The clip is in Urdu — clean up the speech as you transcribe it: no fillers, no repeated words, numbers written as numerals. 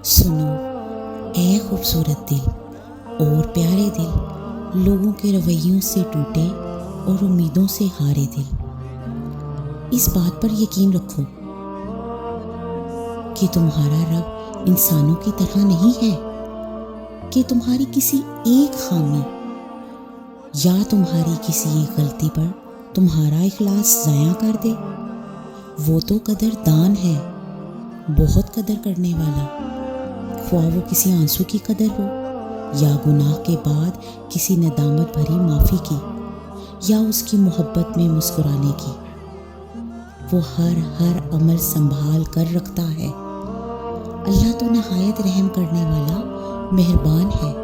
سنو اے خوبصورت دل اور پیارے دل، لوگوں کے رویوں سے ٹوٹے اور امیدوں سے ہارے دل، اس بات پر یقین رکھو کہ تمہارا رب انسانوں کی طرح نہیں ہے کہ تمہاری کسی ایک خامی یا تمہاری کسی ایک غلطی پر تمہارا اخلاص ضائع کر دے۔ وہ تو قدر دان ہے، بہت قدر کرنے والا، خواہ وہ کسی آنسو کی قدر ہو یا گناہ کے بعد کسی ندامت بھری معافی کی یا اس کی محبت میں مسکرانے کی۔ وہ ہر عمل سنبھال کر رکھتا ہے۔ اللہ تو نہایت رحم کرنے والا مہربان ہے۔